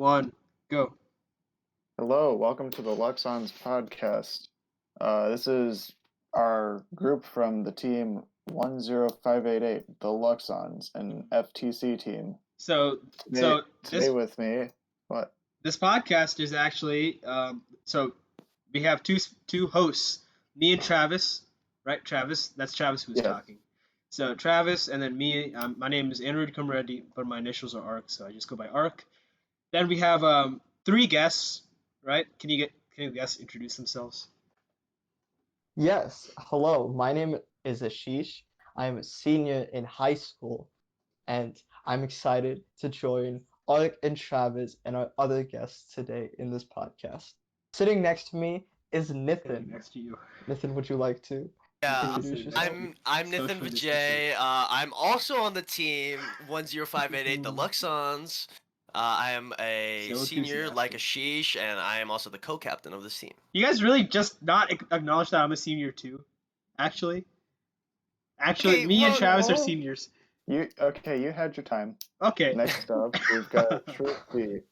1, go. Hello, welcome to the LuxCast podcast. This is our group from the team 10588, the Luxons, an FTC team. So Today this with me, what? this podcast is actually so we have two hosts, me and Travis, right? Travis, that's Travis who's Yes. talking. So Travis and then me. My name is Andrew Comredi, but my initials are Ark, so I just go by Ark. Then we have three guests, right? Can you guests introduce themselves? Yes, hello. My name is Ashish. I'm a senior in high school, and I'm excited to join Ark and Travis and our other guests today in this podcast. Sitting next to me is Nithin. Next to you. Nithin, would you like to Yeah, introduce yourself? I'm Nathan Social Vijay. I'm also on the team 10588, the Luxons. I am a So senior like enthusiastic. Ashish, and I am also the co-captain of this team. You guys really just not acknowledge that I'm a senior too? Actually, Okay, me and well, Travis are no. seniors. You had your time. Okay. Next up, we've got Shruti.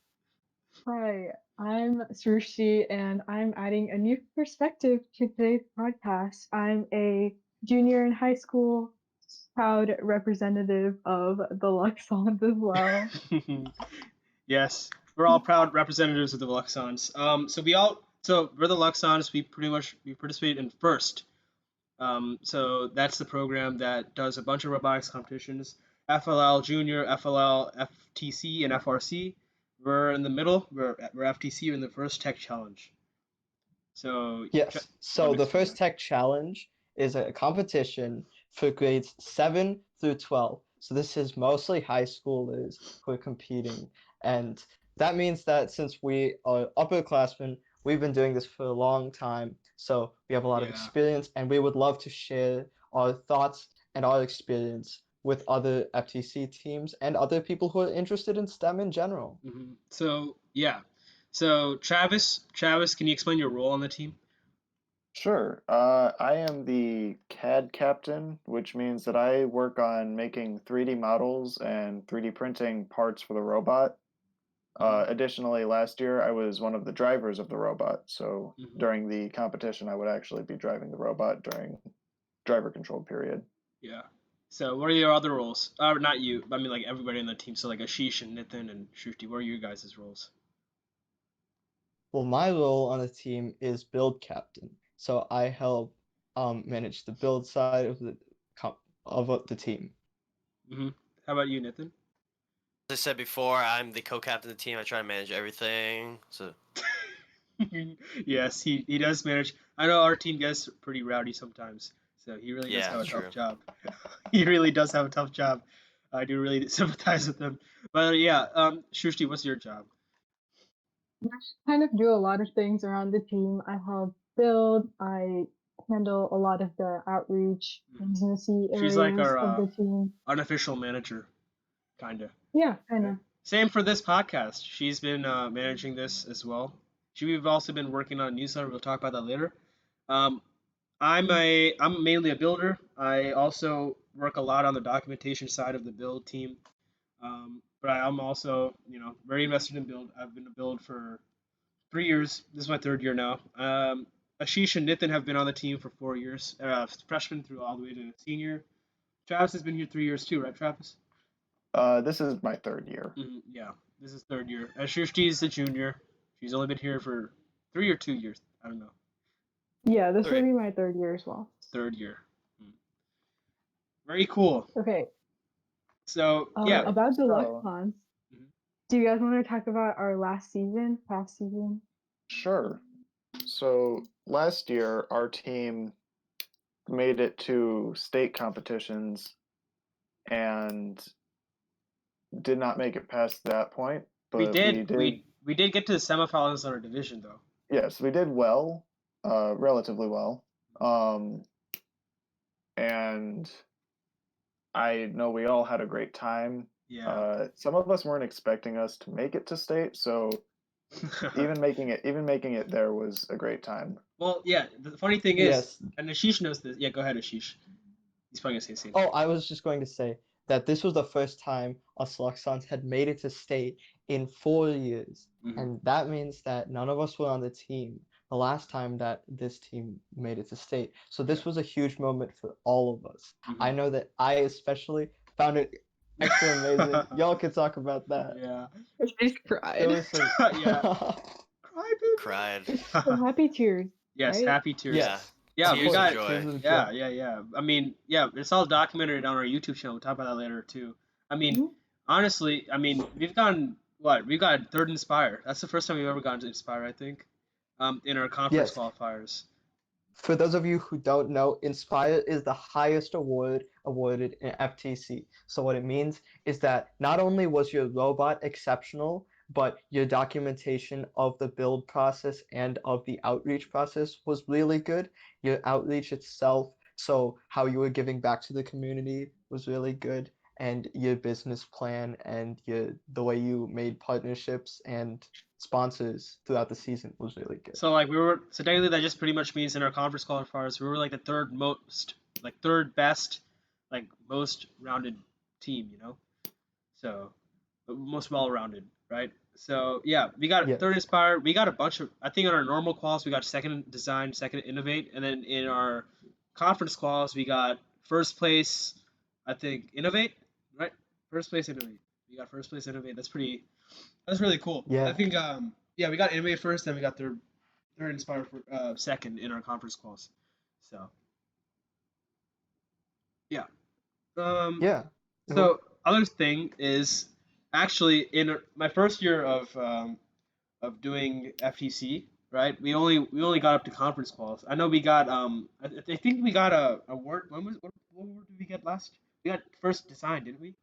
Hi, I'm Srushi, and I'm adding a new perspective to today's podcast. I'm a junior in high school, proud representative of the Luxons as well. Yes, we're all proud representatives of the Luxons. So we're the Luxons. We participate in FIRST. So that's the program that does a bunch of robotics competitions. FLL Junior, FLL, FTC, and FRC. We're in the middle. We're FTC in the first tech challenge. So Yes, so the first tech challenge is a competition for grades 7 through 12. So this is mostly high schoolers who are competing. And that means that since we are upperclassmen, we've been doing this for a long time. So we have a lot of Yeah. experience, and we would love to share our thoughts and our experience with other FTC teams and other people who are interested in STEM in general. Mhm. So yeah. So Travis, can you explain your role on the team? Sure. I am the CAD captain, which means that I work on making 3D models and 3D printing parts for the robot. Additionally, last year I was one of the drivers of the robot, so during the competition I would actually be driving the robot during driver control period. Yeah. So what are your other roles? Not you, but I mean like everybody on the team. So like Ashish and Nithin and Shruti, what are your guys' roles? Well, my role on the team is build captain. So I help manage the build side of the team. How about you, Nithin? As I said before, I'm the co-captain of the team. I try to manage everything. So Yes, he does manage. I know our team gets pretty rowdy sometimes, so he really does Yeah, have a true. tough job. He really does have a tough job. I do really sympathize with him. But yeah, Shruti, what's your job? I kind of do a lot of things around the team. I help build, I handle a lot of the outreach, businessy She's areas like our of the team. unofficial manager, kinda. Yeah, kind of. Same for this podcast. She's been managing this as well. We've also been working on a newsletter. We'll talk about that later. I'm mainly a builder. I also work a lot on the documentation side of the build team. But I'm also, very invested in build. I've been a build for 3 years. This is my third year now. Ashish and Nithin have been on the team for 4 years, freshman through all the way to senior. Travis has been here 3 years too, right, Travis? This is my third year. Yeah, this is third year. Ashish is a junior. She's only been here for 3 or 2 years. I don't know. Yeah, this will Three. be my third year as well. Third year. Very cool. Okay. So yeah. About the So- Luxons, do you guys want to talk about our past season? Sure. So last year, our team made it to state competitions and did not make it past that point. But We did get to the semifinals in our division though. Yes, we did well, relatively well. And I know we all had a great time. Yeah. Some of us weren't expecting us to make it to state, so even making it there was a great time. Well, yeah. The funny thing is, Yes. and Ashish knows this. Yeah, go ahead, Ashish. He's probably gonna say the same. Oh, I was just going to say that this was the first time us Luxons had made it to state in 4 years. Mhm. And that means that none of us were on the team the last time that this team made it to state. So this was a huge moment for all of us. I Mhm. know that I especially found it extra amazing. Y'all can talk about that. Yeah. I just There cried. was some Yeah. Cry, baby. Cried. Happy tears, Yes, right? happy tears. Yeah. Yeah, of we Tears of course, got. joy. tears of Yeah, joy. yeah, yeah. I mean, yeah, it's all documented on our YouTube channel. We'll talk about that later too. I mean, Mhm. honestly, I mean, we've gotten what? We've got third Inspire. That's the first time we've ever gotten to Inspire, I think. In our conference Yes, qualifiers. for those of you who don't know, Inspire is the highest award awarded in FTC. So what it means is that not only was your robot exceptional, but your documentation of the build process and of the outreach process was really good. Your outreach itself, so how you were giving back to the community was really good, and your business plan and the way you made partnerships and sponsors throughout the season was really good. So like so technically that just pretty much means in our conference qualifiers we were like the third best, like most rounded team, So most well-rounded, right? So yeah, we got third Yes. Inspire. We got a bunch of. I think on our normal quals we got second Design, second Innovate, and then in our conference quals we got first place. I think Innovate, right? First place Innovate. We got first place Innovate. That's pretty. That's really cool. I Yeah. think yeah, we got Innovate first, then we got third Inspire for second in our conference quals. So yeah. Um. Yeah. So other thing is actually in my first year of doing FTC, right? We only got up to conference quals. I know we got I think we got a award. What award did we get last? We got first design, didn't we?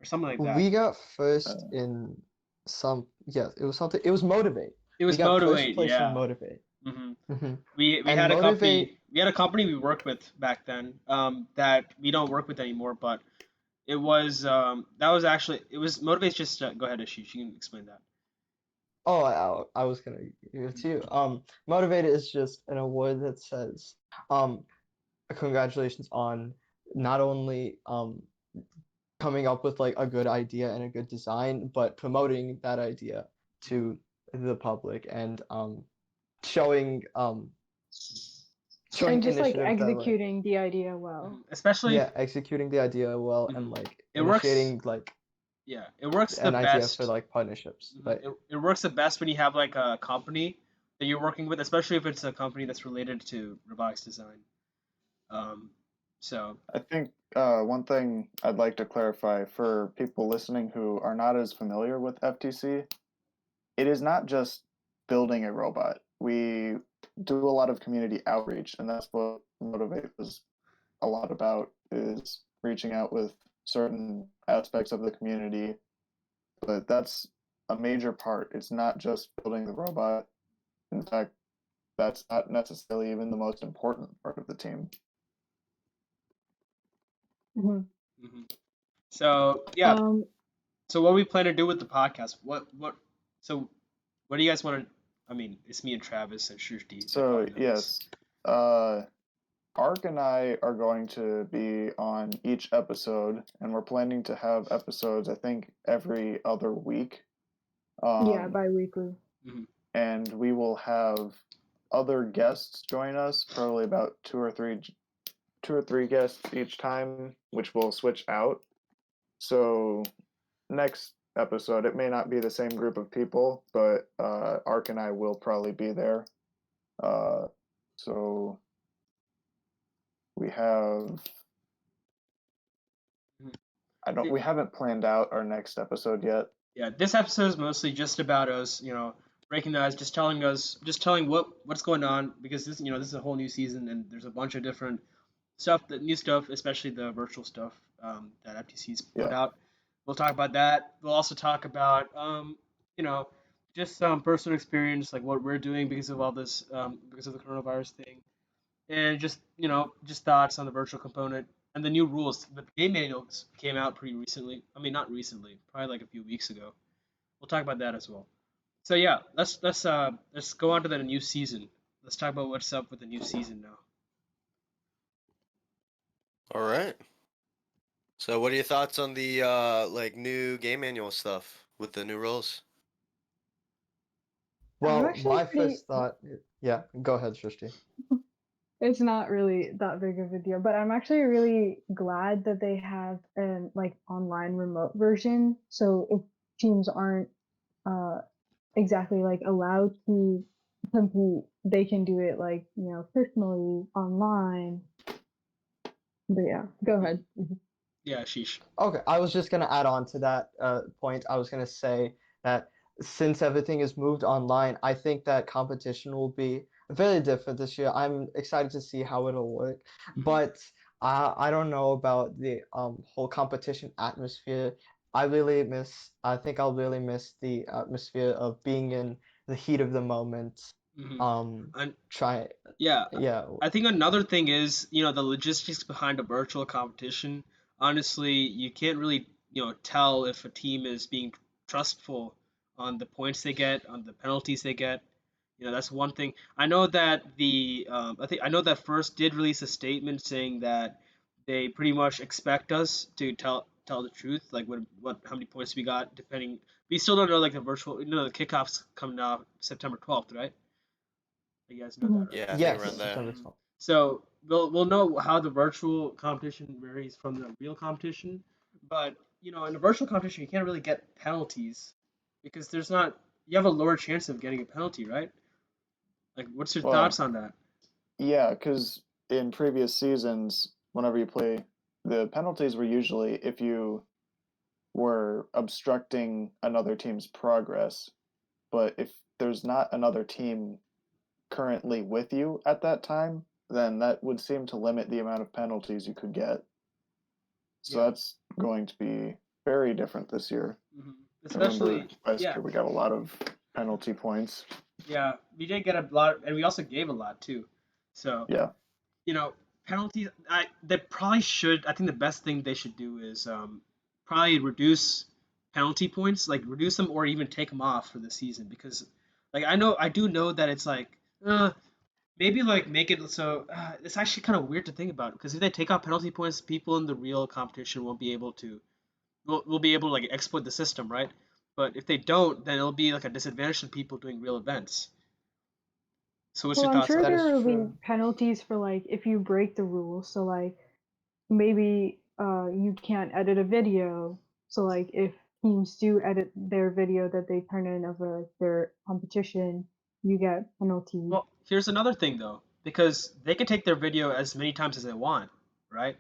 Or something like that. We got Uh, first in some, yes, it was something, it was Motivate. It We was got first Motivate, place in yeah. Motivate. hmm hmm we And had a Motivate, company we worked with back then that we don't work with anymore, but it was that was actually it was Motivate's just go ahead, Ashish, you can explain that. oh, I was gonna give it to you. Motivate is just an award that says, um, congratulations on not only coming up with like a good idea and a good design, but promoting that idea to the public and showing And showing just like initiative that like executing the idea well. Especially yeah, executing the idea well and mhm. like It works. initiating like Yeah, it works the an idea for best. like partnerships. Right. It works the best when you have like a company that you're working with, especially if it's a company that's related to robotics design. Um, so I think one thing I'd like to clarify for people listening who are not as familiar with FTC, it is not just building a robot. We do a lot of community outreach, and that's what Motivate was a lot about, is reaching out with certain aspects of the community. But that's a major part. It's not just building the robot. In fact, that's not necessarily even the most important part of the team. Mhm. mhm. So yeah. Um, So what we plan to do with the podcast? What? So what do you guys want to? I mean, it's me and Travis and Shrishti that So probably know this. yes, uh, Ark and I are going to be on each episode, and we're planning to have episodes, I think, every other week. yeah, Um, bi-weekly. hmm and we will have other guests join us, probably about two or three guests each time, which will switch out. So next episode, it may not be the same group of people, but Ark and I will probably be there. Uh, so we have we haven't planned out our next episode yet. Yeah, this episode is mostly just about us, breaking the ice, just telling what's going on because this is a whole new season and there's a bunch of different new stuff, especially the virtual stuff that FTC's put Yeah. out. We'll talk about that. We'll also talk about, you know, just some personal experience, like what we're doing because of all this, because of the coronavirus thing, and just thoughts on the virtual component and the new rules. The game manuals came out pretty recently. I mean, not recently, probably like a few weeks ago. We'll talk about that as well. So yeah, let's go on to the new season. Let's talk about what's up with the new season now. All right. So, what are your thoughts on the like new game manual stuff? with the new rules? I'm Well, actually my pretty. first thought, yeah, go ahead, Srishti. It's not really that big of a deal, but I'm actually really glad that they have an like online remote version. So if teams aren't uh exactly like allowed to compete, they can do it like, personally online. But yeah, go ahead. Yeah, sheesh. Okay, I was just gonna add on to that point. I was gonna say that since everything is moved online, I think that competition will be very different this year. I'm excited to see how it'll work, but I don't know about the whole competition atmosphere. I think I'll really miss the atmosphere of being in the heat of the moment. Mm-hmm. Um, And try, yeah, yeah, I think another thing is, the logistics behind a virtual competition. Honestly, you can't really, tell if a team is being trustful on the points they get, on the penalties they get. That's one thing. I know that I know that First did release a statement saying that they pretty much expect us to tell the truth, like what how many points we got, depending. We still don't know like the virtual, the kickoffs coming out September 12th, right? You guys know that, Mhm. right? Yeah, I think yes, around there. September Mhm. 12th. So we'll know how the virtual competition varies from the real competition, but in the virtual competition you can't really get penalties because there's not you have a lower chance of getting a penalty, right? Like, what's your Well, thoughts on that? yeah, because in previous seasons, whenever you play, the penalties were usually if you were obstructing another team's progress. But if there's not another team currently with you at that time, then that would seem to limit the amount of penalties you could get. So Yeah. that's going to be very different this year. hmm I remember Especially, last yeah, year we got a lot of penalty points. yeah, we did get a lot, and we also gave a lot too. So Yeah. you know, penalties. They probably should. I think the best thing they should do is probably reduce penalty points, like reduce them or even take them off for the season. Because, like, I do know that it's like, maybe like make it so it's actually kind of weird to think about. Because if they take off penalty points, people in the real competition won't be able to. Will be able to like exploit the system, right? But if they don't, then it'll be like a disadvantage to people doing real events. So what's Well, your I'm thoughts on sure That that? is there will be true. penalties for like if you break the rules. So like maybe you can't edit a video. So like if teams do edit their video that they turn in of their competition, you get penalties. Well, here's another thing though, because they can take their video as many times as they want, right?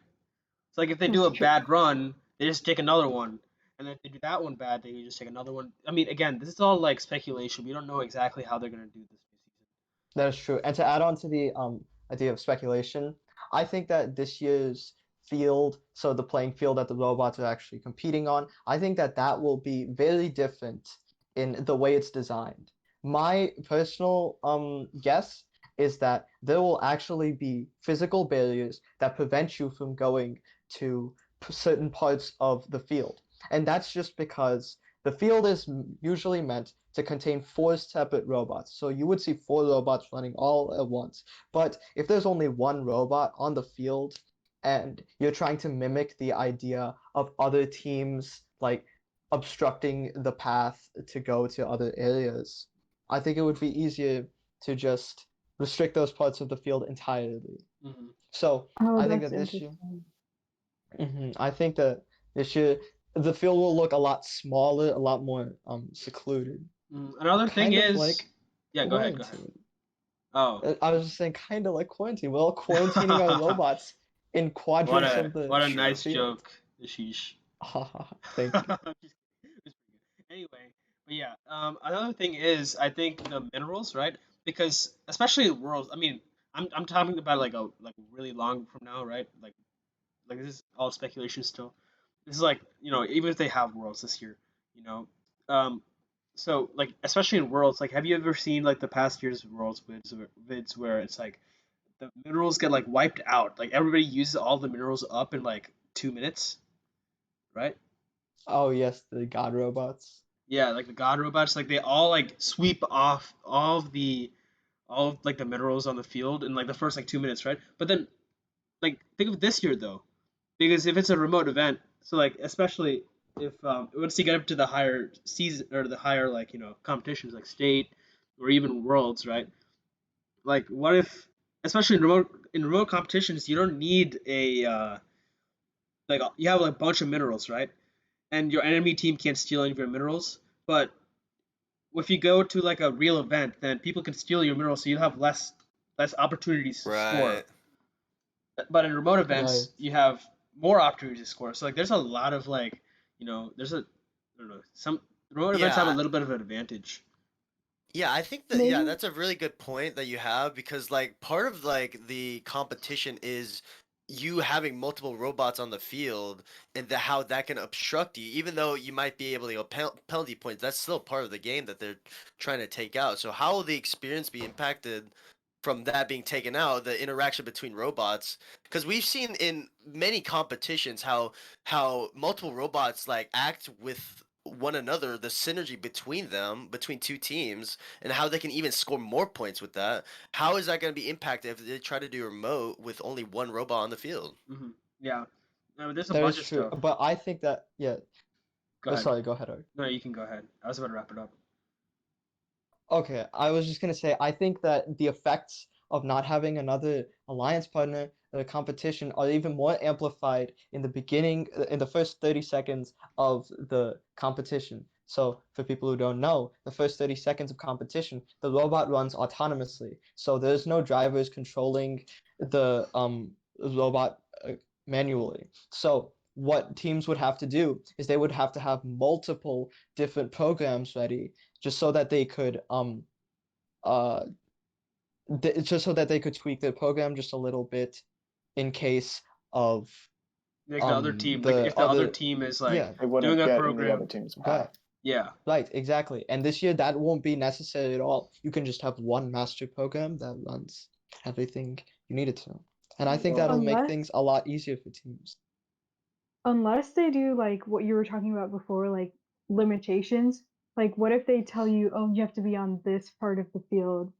So like if they do That's a true. bad run, they just take another one, and then if they do that one bad, they just take another one. I mean, again, this is all like speculation. We don't know exactly how they're gonna do this new season. That is true. And to add on to the idea of speculation, I think that this year's field, so the playing field that the robots are actually competing on, I think that that will be very different in the way it's designed. My personal guess is that there will actually be physical barriers that prevent you from going to certain parts of the field. And that's just because the field is usually meant to contain four separate robots. So you would see four robots running all at once. But if there's only one robot on the field and you're trying to mimic the idea of other teams like obstructing the path to go to other areas, I think it would be easier to just restrict those parts of the field entirely. Hmm So Oh, I think that's that this year, interesting. I think that this year the field will look a lot smaller, a lot more secluded, Another thing kind of is, like yeah, go ahead, go ahead. quarantine. Oh, I was just saying, kind of like quarantine. We're all quarantining our robots in what quadrants a of the what a True. nice field. joke, Ashish. Thank you. It's pretty good. Anyway, but yeah, another thing is I think the minerals, right? Because especially in worlds, I mean, I'm talking about like really long from now, right? Like this is all speculation still. This is like even if they have worlds this year, you know, um, so like especially in worlds, like have you ever seen like the past year's worlds vids where it's like the minerals get like wiped out, like everybody uses all the minerals up in like 2 minutes, right? Oh yes, the god robots. Yeah, like the god robots, like they all like sweep off all of like the minerals on the field in like the first like 2 minutes, right? But then like think of this year though, because if it's a remote event, so like especially once you get up to the higher season or the higher competitions like state or even worlds, right? Like what if, especially in remote competitions, you don't need you have like a bunch of minerals, right? And your enemy team can't steal any of your minerals. But if you go to like a real event, then people can steal your minerals, so you have less opportunities to score. Right. But in remote Right. events, you have more opportunities to score. So like, there's a lot of there's a, I don't know, some remote events have a Yeah, little bit of an advantage. Yeah, I think that Maybe that's a really good point that you have because like part of like the competition is you having multiple robots on the field and how that can obstruct you even though you might be able to penalty points that's still part of the game that they're trying to take out. So how will the experience be impacted from that being taken out, the interaction between robots? Because we've seen in many competitions how multiple robots like act with one another, the synergy between them, between two teams, and how they can even score more points with that. How is that going to be impacted if they try to do remote with only one robot on the field? Yeah, no, there's a That bunch is of true. stuff. But I think that yeah. Go ahead. Sorry, go ahead. Art. No, you can go ahead. I was about to wrap it up. Okay, I was just gonna say I think that the effects of not having another alliance partner in the competition are even more amplified in the beginning, in the first 30 seconds of the competition. So for people who don't know, the first 30 seconds of competition, the robot runs autonomously. So there's no drivers controlling the robot manually. So what teams would have to do is they would have to have multiple different programs ready just so that they could uh just so that they could tweak their program just a little bit in case of Like the other team, like the if the other other team is like yeah, They doing wouldn't a get in the program. other team's right, path. Yeah. right, exactly. And this year that won't be necessary at all. You can just have one master program that runs everything you need it to. And I think Well, that'll make unless things a lot easier for teams. unless they do like what you were talking about before, like limitations. Like what if they tell you, oh, you have to be on this part of the field,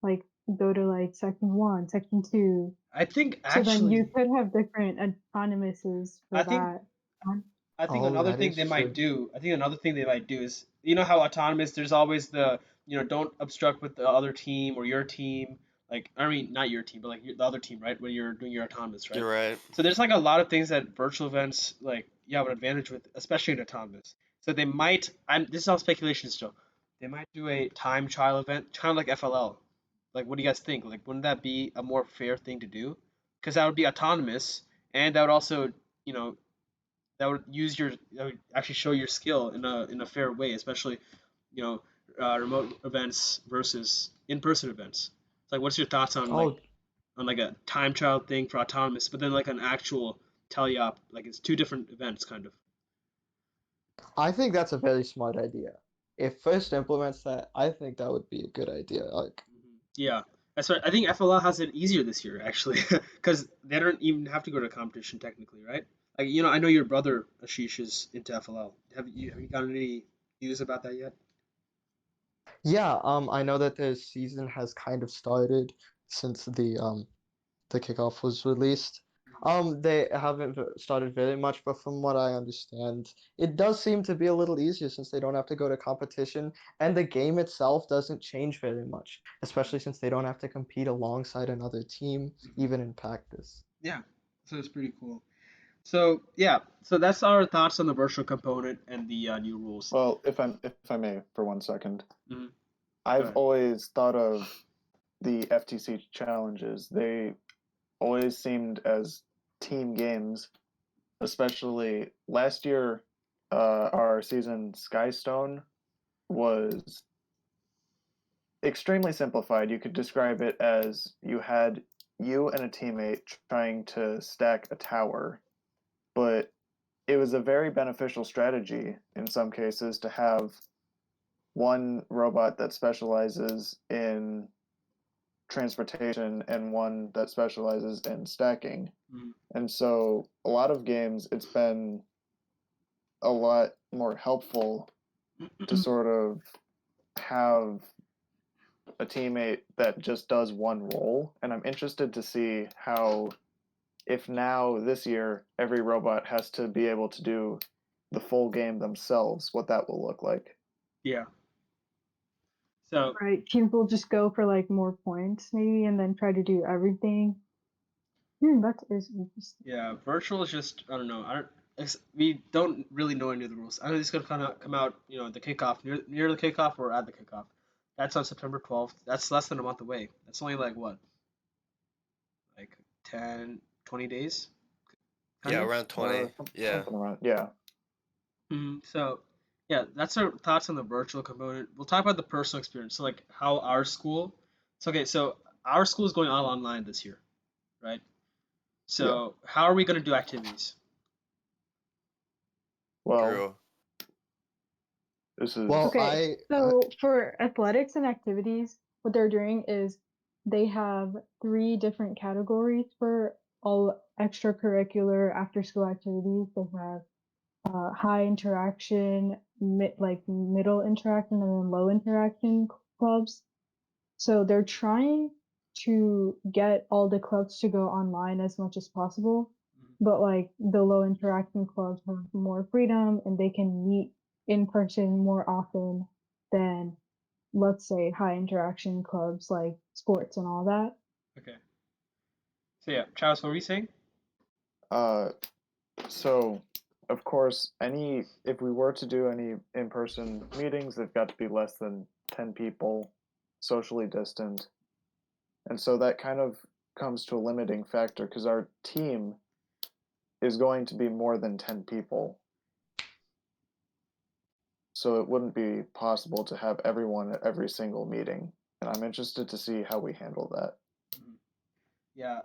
like go to like section one, section two. I think So then you actually, could have different autonomouses I for think that. Um, I think Oh, another that thing is they might true. do. I think another thing they might do is, how autonomous. There's always don't obstruct with the other team or your team. Like, I mean, not your team, but like the other team, right? When you're doing your autonomous, right? You're right. So there's like a lot of things that virtual events like you have an advantage with, especially in autonomous. So they might. This is all speculation still. They might do a time trial event, kind of like FLL. Like, what do you guys think? Like, wouldn't that be a more fair thing to do? Because that would be autonomous, and that would also, you know, that would actually show your skill in a fair way, especially you know remote events versus in-person events. It's like, what's your thoughts Oh, on like a time trial thing for autonomous, but then like an actual teleop, like it's two different events kind of. I think that's a very smart idea. If First implements that, I think that would be a good idea. Like, Yeah, that's right. I think FLL has it easier this year actually, because they don't even have to go to competition technically, right? Like, I know your brother Ashish is into FLL. Have you gotten any news about that yet? yeah, I know that the season has kind of started since the kickoff was released. They haven't started very much, but from what I understand, it does seem to be a little easier since they don't have to go to competition, and the game itself doesn't change very much, especially since they don't have to compete alongside another team, even in practice. Yeah, so it's pretty cool. So yeah, so that's our thoughts on the virtual component and the new rules. well, if I may for 1 second, Hmm. Go I've ahead. always thought of the FTC challenges. They always seemed as team games, especially last year. Our season Skystone was extremely simplified. You could describe it as you had you and a teammate trying to stack a tower, but it was a very beneficial strategy in some cases to have one robot that specializes in transportation and one that specializes in stacking. Mhm. And so a lot of games it's been a lot more helpful to sort of have a teammate that just does one role. And I'm interested to see how, if now this year every robot has to be able to do the full game themselves, what that will look like. Yeah. So Right, teams will just go for like more points maybe, and then try to do everything. That is interesting. yeah, virtual is just I don't know. We don't really know any of the rules. I know it's gonna kind of come out, the kickoff near the kickoff or at the kickoff. That's on September 12th. That's less than a month away. That's only like what, like 10, 20 days, kind Yeah, of. around 20. Yeah. Something around, yeah. So, yeah, that's our thoughts on the virtual component. We'll talk about the personal experience. So, like how our school. So, okay, so our school is going all online this year, right? Yeah. So, how are we going to do activities? Well, True. this is Well, Okay, so for athletics and activities, what they're doing is they have 3 different categories for all extracurricular after-school activities. They have high interaction, middle interaction, and then low interaction clubs. So they're trying to get all the clubs to go online as much as possible, but like the low interaction clubs have more freedom and they can meet in person more often than, let's say, high interaction clubs like sports and all that. Okay. So, yeah, Travis, what were you saying? uh so of course if we were to do any in-person meetings, they've got to be less than 10 people, socially distant. And so that kind of comes to a limiting factor because our team is going to be more than 10 people. So it wouldn't be possible to have everyone at every single meeting. And I'm interested to see how we handle that. Yeah.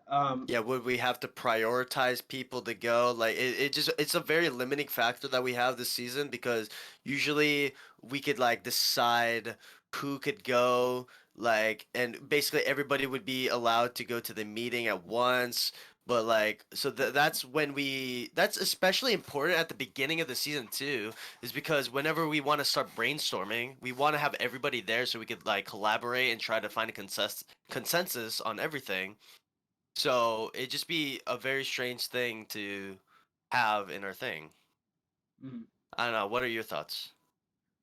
Yeah, would we have to prioritize people to go? Like it's a very limiting factor that we have this season because usually we could like decide who could go, like, and basically everybody would be allowed to go to the meeting at once. But like, so that's especially important at the beginning of the season too, is because whenever we want to start brainstorming, we want to have everybody there so we could like collaborate and try to find a consensus on everything. So it'd just be a very strange thing to have in our thing. Mhm. I don't know. What are your thoughts?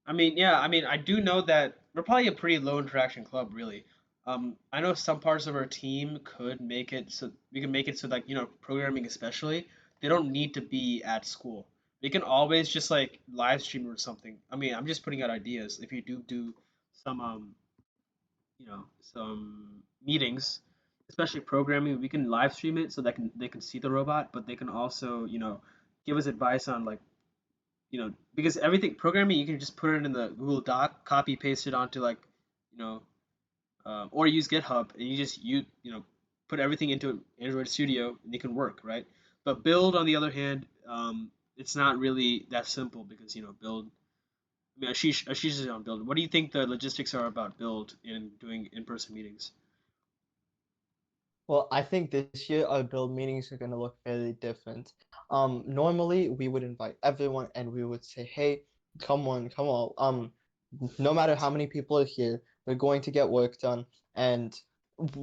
I mean, yeah, I mean, I do know that we're probably a pretty low interaction club, really. I know some parts of our team could make it so we can make it so like, programming especially, they don't need to be at school. They can always just like live stream or something. I mean, I'm just putting out ideas. If you do some some meetings, especially programming, we can live stream it so that they can see the robot, but they can also, give us advice on like because everything programming you can just put it in the Google Doc, copy paste it onto like you know or use GitHub and you put everything into Android Studio and it can work, right? But build on the other hand, it's not really that simple because build. I mean, Ashish is on build. What do you think the logistics are about build in doing in-person meetings? Well, I think this year our build meetings are going to look very different. Normally we would invite everyone and we would say, "Hey, come on, come on. No matter how many people are here, we're going to get work done." And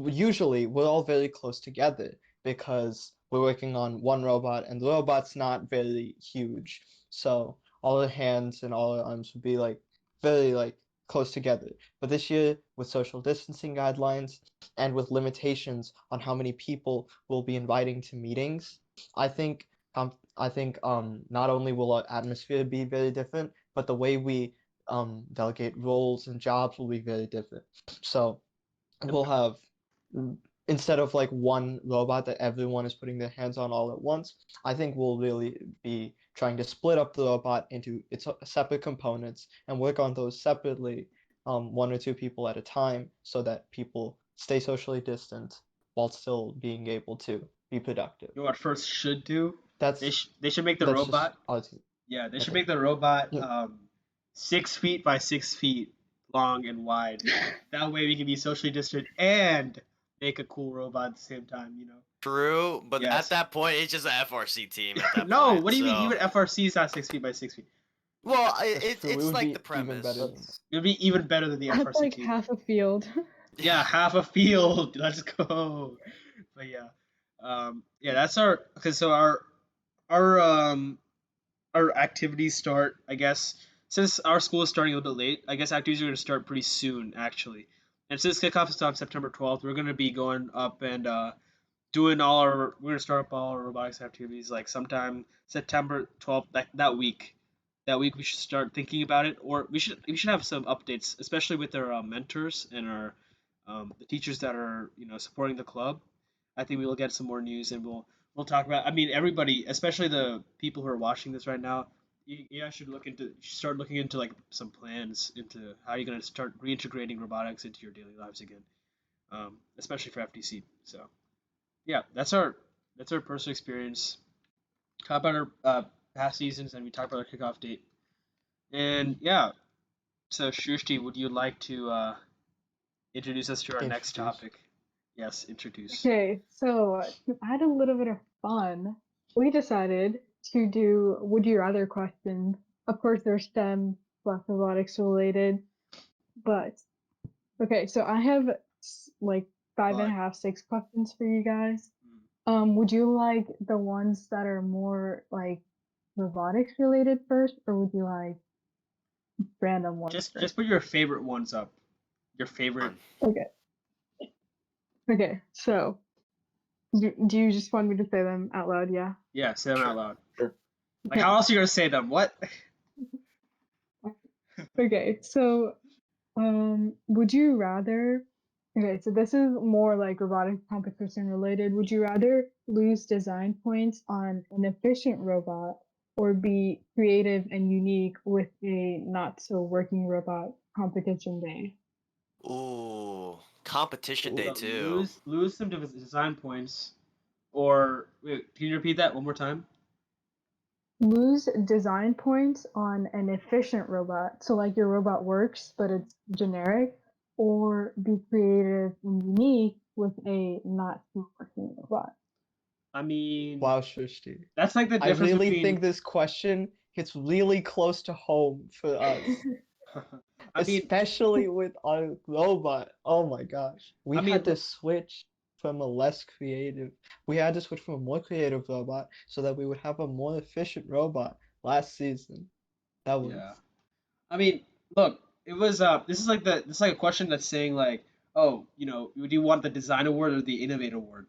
usually we're all very close together because we're working on one robot and the robot's not very huge. So all our hands and all our arms would be like very like close together. But this year, with social distancing guidelines and with limitations on how many people we'll be inviting to meetings, I think not only will our atmosphere be very different, but the way we delegate roles and jobs will be very different. So we'll have instead of like one robot that everyone is putting their hands on all at once, I think we'll really be trying to split up the robot into its separate components and work on those separately, 1 or 2 people at a time, so that people stay socially distant while still being able to be productive. You know what first should do? That's They should make the that's just robot. Yeah, they should okay. make the robot Yeah. 6 feet by 6 feet long and wide. That way we can be socially distant and make a cool robot at the same time. True, but at Yes. that point, it's just an FRC team at that No, point. what do you mean? So, Even FRC is not 6 feet by 6 feet. well, That's true. It it's would like the be even better premise. than that. It would be even better than the That's FRC like team. half a field. Yeah, half a field. Let's go. But yeah, yeah. That's our because so our our activities start, I guess, since our school is starting a little bit late, I guess activities are going to start pretty soon, actually. And since kickoff is on September 12th, we're going to be going up and doing all our, we're going to start up all our robotics activities like sometime September 12th, that week. That week we should start thinking about it, or we should have some updates, especially with our mentors and our the teachers that are supporting the club. I think we will get some more news and we'll talk about. I mean, everybody, especially the people who are watching this right now, you guys should you should start looking into like some plans into how you're gonna start reintegrating robotics into your daily lives again, especially for FTC. So yeah, that's our personal experience. Talk about our past seasons and we talk about our kickoff date. And yeah, so Shrishti, would you like to introduce us to our next Introduce. topic? Yes, introduce. Okay, so to add a little bit of fun, we decided to do would you rather questions. Of course, they're STEM plus robotics related, but okay, so I have like five and a But half, 6 questions for you guys. mm, Would you like the ones that are more like robotics related first, or would you like random ones just first? put your favorite ones up. Your favorite. Fun. Okay. Okay, so do you just want me to say them out loud? Yeah. Yeah, say them out Sure. loud. Sure. Like how else are you gonna say them? What? Okay, so would you rather? Okay, so this is more like robotic competition related. Would you rather lose design points on an efficient robot or be creative and unique with a not so working robot competition day? Ooh, competition day Ooh. So too. lose some design points, or wait, can you repeat that one more time? Lose design points on an efficient robot, so like your robot works, but it's generic, or be creative and unique with a not so working robot. I mean, Wow, Shrishti. that's like the I difference really between. think this question hits really close to home for us, I mean, especially with our robot. Oh my gosh. We I mean, had to switch from a less creative, we had to switch from a more creative robot so that we would have a more efficient robot last season. That was, yeah. I mean, look, it was this is like a question that's saying like, oh, do you want the design award or the innovate award?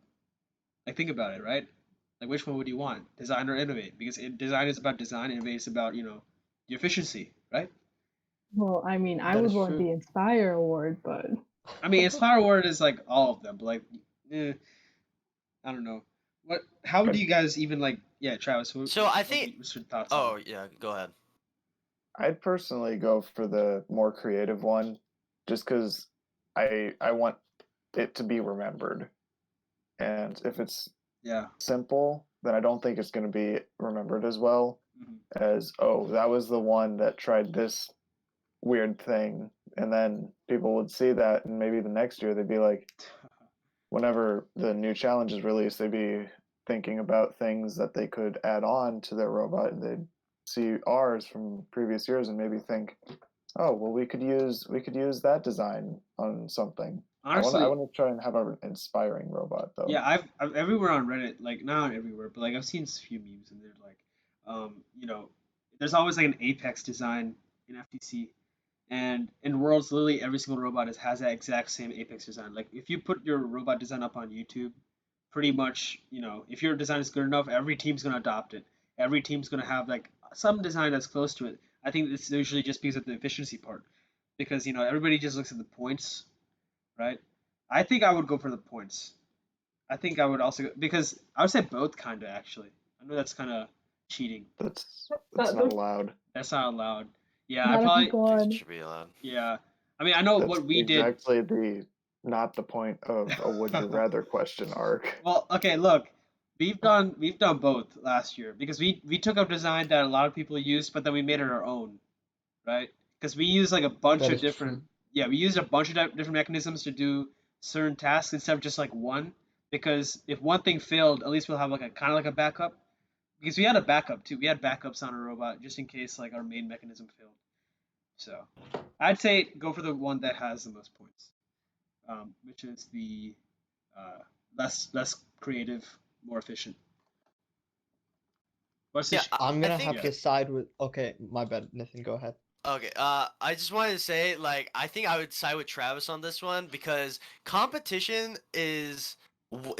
Like think about it, right? Like which one would you want, design or innovate? Because design is about design, innovate is about the efficiency, right? Well, I mean, I that would is want true. the Inspire Award, but I mean, Inspire award is like all of them, but like, eh, I don't know. What? How would I'd, you guys even like? Yeah, Travis, So I think. what's your thoughts on Oh it? yeah, go ahead. I'd personally go for the more creative one, just because I want it to be remembered. And if it's Yeah. simple, then I don't think it's going to be remembered as well Hmm. as, oh, that was the one that tried this weird thing. And then people would see that, and maybe the next year they'd be like, whenever the new challenge is released, they'd be thinking about things that they could add on to their robot, and they'd see ours from previous years and maybe think, oh, well, we could use that design on something. I Honestly, want to try and have an inspiring robot though. yeah, I've everywhere on Reddit, like not everywhere, but like I've seen a few memes and they're like, there's always like an Apex design in FTC, and in Worlds, literally every single robot has that exact same Apex design. Like if you put your robot design up on YouTube, pretty much, if your design is good enough, every team's gonna adopt it. Every team's gonna have like some design that's close to it. I think it's usually just because of the efficiency part, because everybody just looks at the points, right? I think I would go for the points. I think I would also because I would say both kind of actually. I know that's kind of cheating. That's that, not allowed. That's not allowed. Yeah, I that is probably I think it one. should be allowed. yeah. I mean, I know That's what we did. exactly the not the point of a would you rather question arc. Well, okay, look, we've done both last year because we took a design that a lot of people used, but then we made it our own, right? Because we used like a bunch That of is different true. yeah, we used a bunch of different mechanisms to do certain tasks instead of just like one. Because if one thing failed, at least we'll have like a kind of like a backup. Because we had a backup too. We had backups on our robot just in case like our main mechanism failed. So I'd say go for the one that has the most points, which is the uh, less creative, more efficient. What's the? Yeah, I'm I gonna think have to side with. Okay, my bad, Nathan. Go ahead. Okay, I just wanted to say, like, I think I would side with Travis on this one because competition is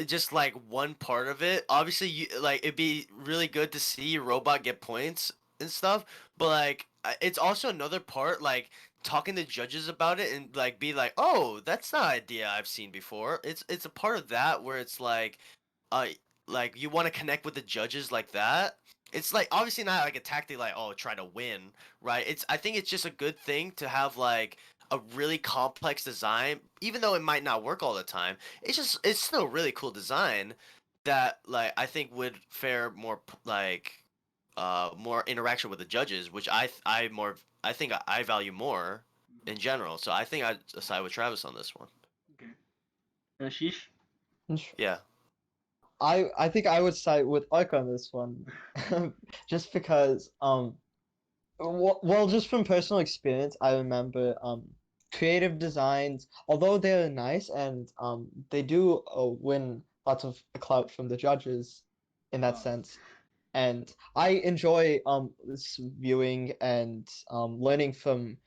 just like one part of it. Obviously, it'd be really good to see your robot get points and stuff, but like, it's also another part, like talking to judges about it and like be like, oh, that's not an idea I've seen before. It's a part of that where it's uh, like you want to connect with the judges like that. It's like obviously not like a tactic like oh try to win, right? I think it's just a good thing to have like a really complex design, even though it might not work all the time. It's still a really cool design that like I think would fare more like more interaction with the judges, which I think I value more in general. So I think I'd side with Travis on this one. Okay. Sheesh. Yeah. I think I would side with Ark on this one, just because well, just from personal experience, I remember creative designs, although they're nice and they do win lots of clout from the judges in that sense, and I enjoy viewing and learning from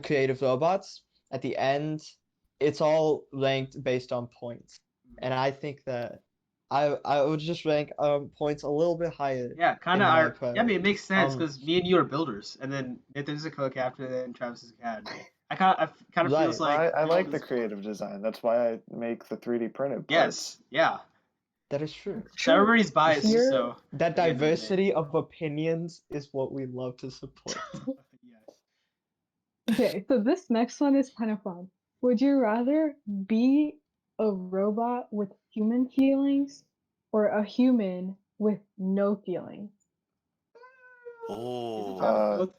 creative robots. At the end, it's all ranked based on points, and I think that I would just rank points a little bit higher Yeah, kind in of. my Yeah, I mean, it priorities. makes sense because me and you are builders, and then Nathan's a co-captain, and Travis is a CAD. I kind of feels Right. like I we all like the just creative design. That's why I make the 3D printed parts. yes, yeah. That is true. So everybody's biased, You're so That at the end of the day. diversity of opinions is what we love to support. Yes. okay. So this next one is kind of fun. Would you rather be a robot with human feelings or a human with no feelings? Is it Oh. Travis Uh, both?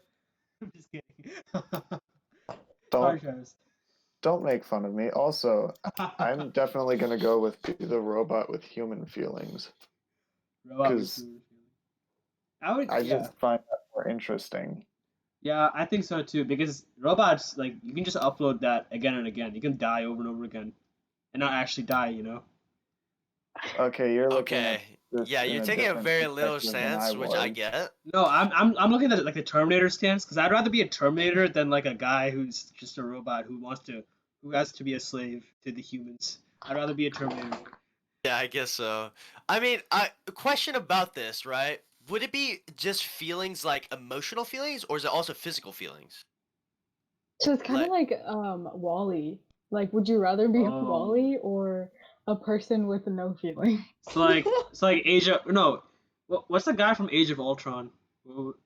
I'm just kidding. Sorry, don't Travis. don't make fun of me. Also, I'm definitely gonna go with be the robot with human feelings Robot with because human feelings. I would, I yeah, just find that more interesting. yeah, I think so too. Because robots, like, you can just upload that again and again. You can die over and over again, and not actually die. You know. Okay, you're looking at Okay. this Yeah, in you're a taking a different very little perspective than I stance, which I was. get. No, I'm looking at it like the Terminator stance because I'd rather be a Terminator than like a guy who's just a robot who has to be a slave to the humans. I'd rather be a Terminator. Yeah, I guess so. I mean, a question about this, right? Would it be just feelings like emotional feelings, or is it also physical feelings? So it's kind of Like, like Wally. Like, would you rather be Oh, Wally or a person with no feeling? it's like Age of no, what's the guy from Age of Ultron?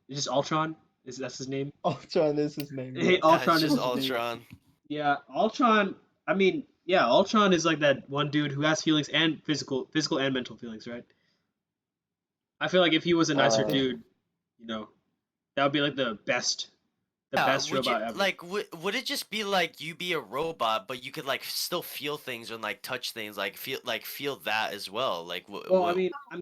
Is just Ultron? Is that's his name? Ultron is his name, Hey, yes. yeah, it's Ultron is just his name. Ultron. Yeah, Ultron. I mean, yeah, Ultron is like that one dude who has feelings and physical and mental feelings, right? I feel like if he was a nicer Uh, dude, that would be like the Yeah, best would you robot ever. like would it just be like you be a robot, but you could like still feel things and like touch things, like feel that as well? Like Well, I what? mean, I'm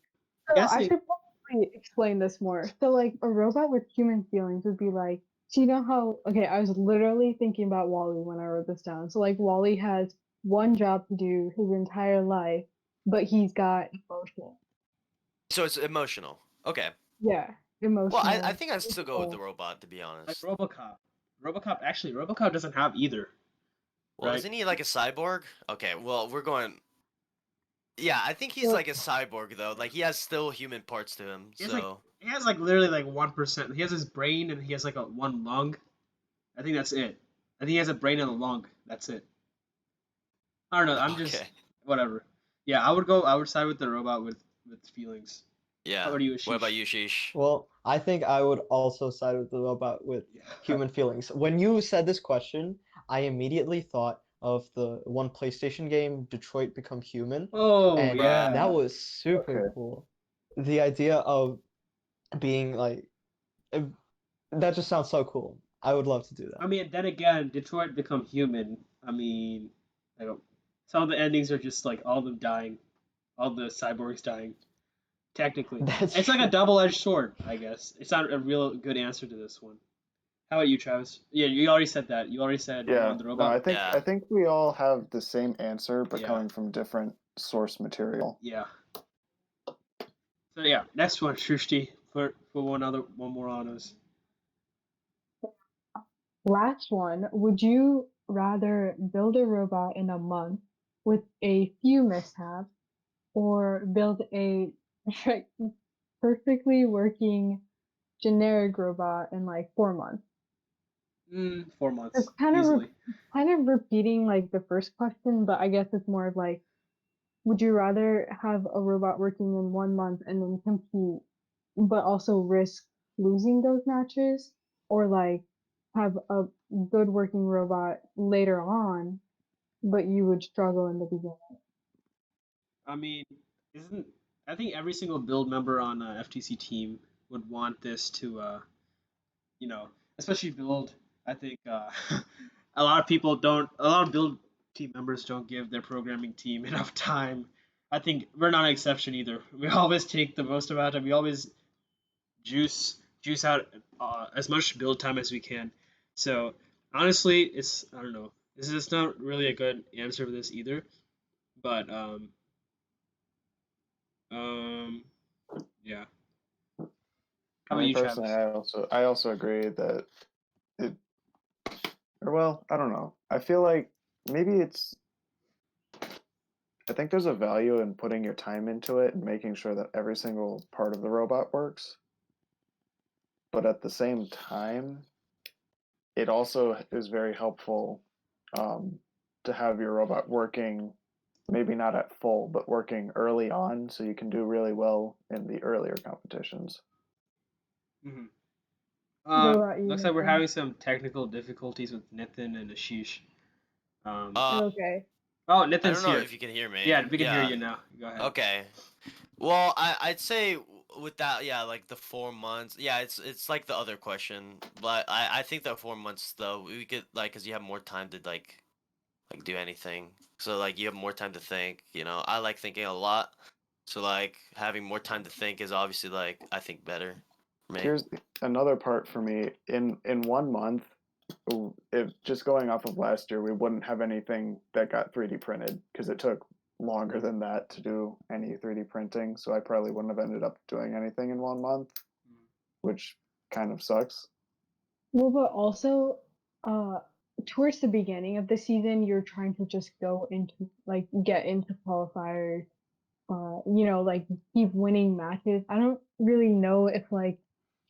So I guessing. should probably explain this more. So like a robot with human feelings would be like, so you know how okay, I was literally thinking about Wally when I wrote this down. So like Wally has one job to do his entire life, but he's got emotion. So it's emotional. Okay. Yeah, Well, I emotional, think I'd still go with the physical. robot to be Like honest. RoboCop. RoboCop doesn't have either, Well, right? isn't he like a cyborg? Okay, well, we're going. Yeah, I think he's So like a cyborg though. Like he has still human parts to him. So He has like literally like 1%. He has his brain and he has like a one lung. I think that's it. I think he has a brain and a lung. That's it. I don't know. I'm just okay. whatever. Yeah, I would side with the robot with feelings. How Yeah. about you, What about Ashish? you, Sheesh? Well, I think I would also side with the robot with Yeah. human feelings. When you said this question, I immediately thought of the one PlayStation game, Detroit Become Human, Oh and Right. that yeah. was super okay. cool. The idea of being like, eh, that just sounds so cool. I would love to do I that. mean, then again, Detroit Become Human. I mean, I don't. Some of the endings are just like all of them dying, all the cyborgs dying. Technically, That's it's like a true. double-edged sword, I guess. It's not a real good answer to this one. How about you, Travis? Yeah, you already said that. You already said you Yeah, wanted the no, robot. Yeah. I think we all have the same answer, but Yeah, coming from different source material. yeah. So yeah, next one, Shrishti. put one more on us. Last one. Would you rather build a robot in a month with a few mishaps or build a perfectly working generic robot in like 4 months? 4 months It's easily. kind of repeating like the first question, but I guess it's more of like, would you rather have a robot working in 1 month and then compete, but also risk losing those matches, or like have a good working robot later on, but you would struggle in the beginning? I mean, isn't I think every single build member on a FTC team would want this to you know, especially build. I think a lot of build team members don't give their programming team enough time. I think we're not an exception either. We always take the most amount of time. We always juice out as much build time as we can. So honestly, it's I don't know. This is not really a good answer for this either. But um, yeah. I How about mean, you, personally, Travis? I also agree that it, or well, I don't know. I feel like maybe I think there's a value in putting your time into it and making sure that every single part of the robot works. But at the same time, it also is very helpful um, to have your robot working, maybe not at full, but working early on so you can do really well in the earlier competitions. Hmm. What about you, Looks like we're Nathan? having some technical difficulties with Nathan and Ashish. Um, Uh, Okay. oh, I Nathan's don't know here. if you can hear me. Yeah, we can hear Yeah. you now. Go ahead. Okay. Well, I'd say with that, yeah, like the 4 months. Yeah, it's like the other question, but I think the 4 months though we could like because you have more time to like do anything. So like you have more time to think. You know, I like thinking a lot. So like having more time to think is obviously like I think better for me. Here's another part for me. In 1 month, if just going off of last year, we wouldn't have anything that got 3D printed because it took longer than that to do any 3D printing. So I probably wouldn't have ended up doing anything in 1 month, which kind of sucks. Well, but also, uh, towards the beginning of the season, you're trying to just go into like get into qualifiers, like keep winning matches. I don't really know if like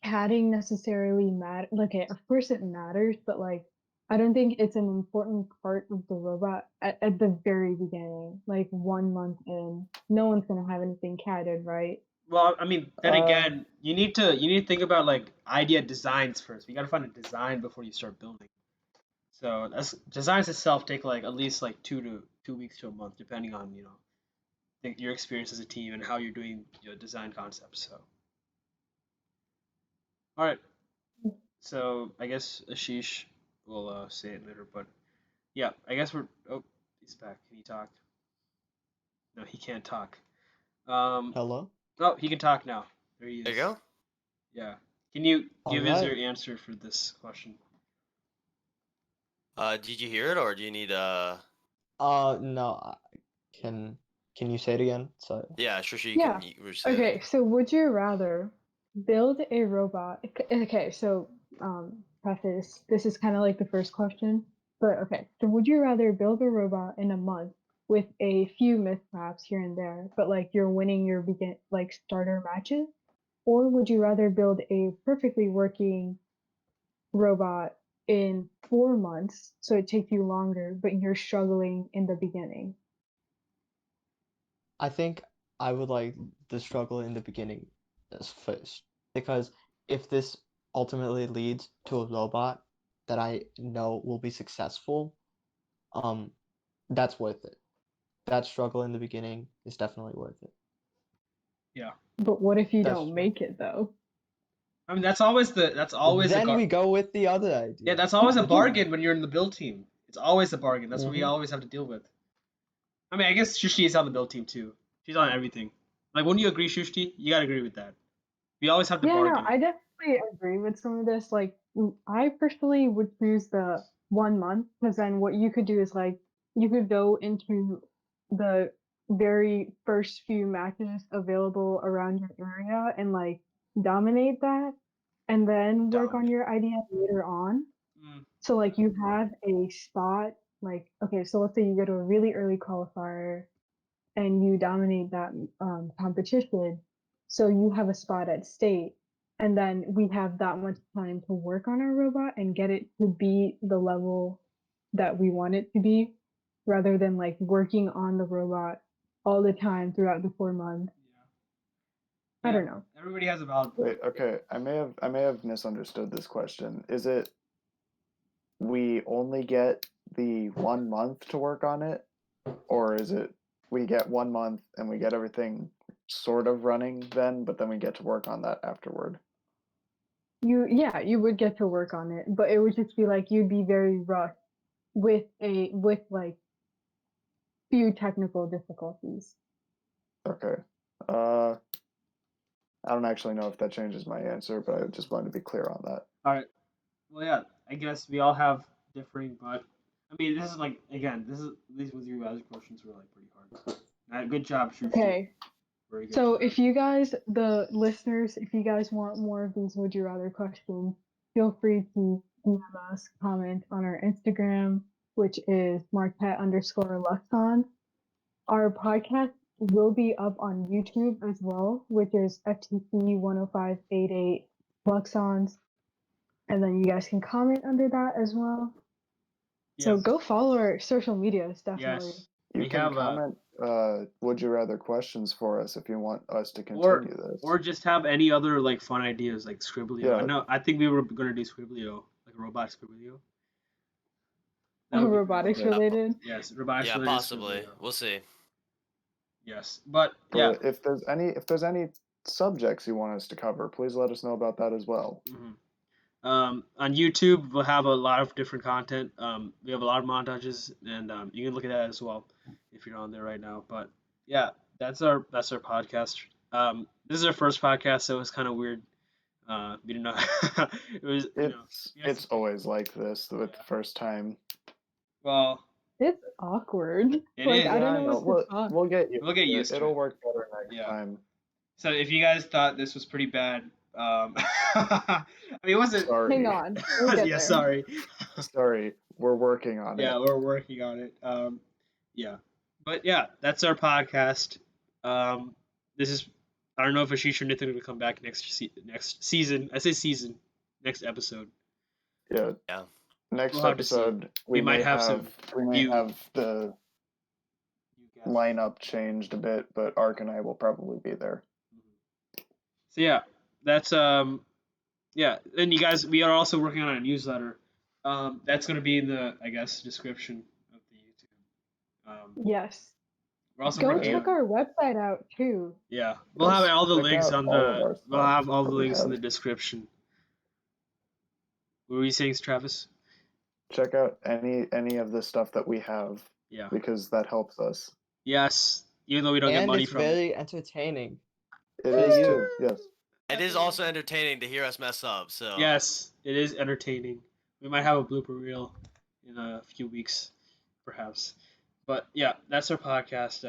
padding necessarily matter. Okay, of course it matters, but like I don't think it's an important part of the robot at the very beginning. Like 1 month in, no one's gonna have anything catted, right? Well, I mean, then Uh, again, you need to think about like idea designs first. You got to find a design before you start building. So that's designs itself take like at least like 2 weeks to a month, depending on your experience as a team and how you're doing your design concepts. So all right, so I guess Ashish will say it later, but yeah, I guess we're. Oh, he's back. Can he talk? No, he can't talk. Um, Hello? oh, he can talk now. There he There you is. go. Yeah. Can you All give us your right. answer for this question? Did you hear it or do you need No, can can you say it again? Sorry. Yeah, sure you Yeah. can restate it. Okay, so would you rather build a robot? Okay, so preface, this is kind of like the first question, but okay. So would you rather build a robot in a month with a few mishaps here and there, but like you're winning your starter matches, or would you rather build a perfectly working robot in 4 months, so it takes you longer, but you're struggling in the beginning? I think I would like the struggle in the beginning as first because if this ultimately leads to a robot that I know will be successful, um, that's worth it. That struggle in the beginning is definitely worth it. Yeah. But what if you That's don't my. make it though? I mean, that's always a Then we go with the other yeah, idea. that's always a bargain when you're in the build team. It's always a bargain. That's what we Hmm. always have to deal with. I mean, I guess Shushti is on the build team too. She's on everything. Like, wouldn't you agree, Shushti? You gotta agree with that. We always have to Yeah, no, bargain. I definitely agree with some of this. Like, I personally would choose the 1 month because then what you could do is like you could go into the very first few matches available around your area and like dominate that and then work on Dominate. your idea later on. Mm. So like you have a spot, like okay, so let's say you go to a really early qualifier and you dominate that competition, so you have a spot at state, and then we have that much time to work on our robot and get it to be the level that we want it to be, rather than like working on the robot all the time throughout the 4 months. I don't know. Everybody has a valid point. Wait, okay. I may have misunderstood this question. Is it we only get the 1 month to work on it, or is it we get 1 month and we get everything sort of running then, but then we get to work on that afterward? You would get to work on it, but it would just be like you'd be very rushed with like few technical difficulties. Okay. I don't actually know if that changes my answer, but I just wanted to be clear on that. All right. Well, yeah. I guess we all have differing, but I mean, this is like again, these with you guys' questions were like pretty hard. Good job, Shushi. Okay. Very good. So job. if you guys, the listeners, if you guys want more of these would you rather questions, feel free to DM us, comment on our Instagram, which is Marquette_Luxon. Our podcast will be up on YouTube as well, which is FTC 10588 Luxons. And then you guys can comment under that as well. So Yeah. go follow our social medias, definitely. Yes. You We can have comment would you rather questions for us if you want us to or continue this. or just have any other like fun ideas like Scribblio. Yeah. I think we were gonna do Scribblio, like a robot Scribblio. That would be pretty Robotics fun. related. Yes, robotics Yeah, related possibly. Scribblio. We'll see. Yes, but yeah. But if there's any subjects you want us to cover, please let us know about that as well. Mhm. On YouTube, we'll have a lot of different content. We have a lot of montages, and you can look at that as well if you're on there right now. But yeah, that's our podcast. This is our first podcast, so it's kind of weird. We didn't know. It was It's always like this with the Yeah. first time. Well, It's awkward. it Like is. I don't Yeah, know what to talk. we'll get you. We'll get used to It'll it. work better next Yeah. time. So if you guys thought this was pretty bad, I mean, it wasn't. Sorry. Hang on. We'll get Yeah, there. sorry. Sorry. We're working on Yeah, it. we're working on it. Yeah, but yeah, that's our podcast. This is I don't know if Ashish or Nathan will come back next season. I say season, next episode. Yeah. Yeah. Next We'll have to see. episode We might have some new- have the You guys. lineup changed a bit, but Ark and I will probably be there. So yeah, that's yeah. And you guys, we are also working on a newsletter. That's gonna be in the description of the YouTube. Yes. We're also Go working check on. our website out too. Yeah, we'll have Yes, all the check links out on all of the. our We'll stuff have all the that we links in have. the description. What were you saying, Travis? Check out any of the stuff that we have Yeah. because that helps us. Yes. Even though we don't get And money it's from it. very entertaining. It For is you. too. Yes. It is also entertaining to hear us mess up. So Yes, it is entertaining. We might have a blooper reel in a few weeks, perhaps. But yeah, that's our podcast.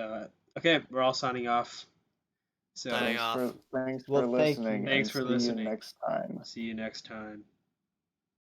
Okay, we're all signing off. So Signing off. Thanks Well, for thank you. listening. Thanks and for see listening. you next time. see you next time.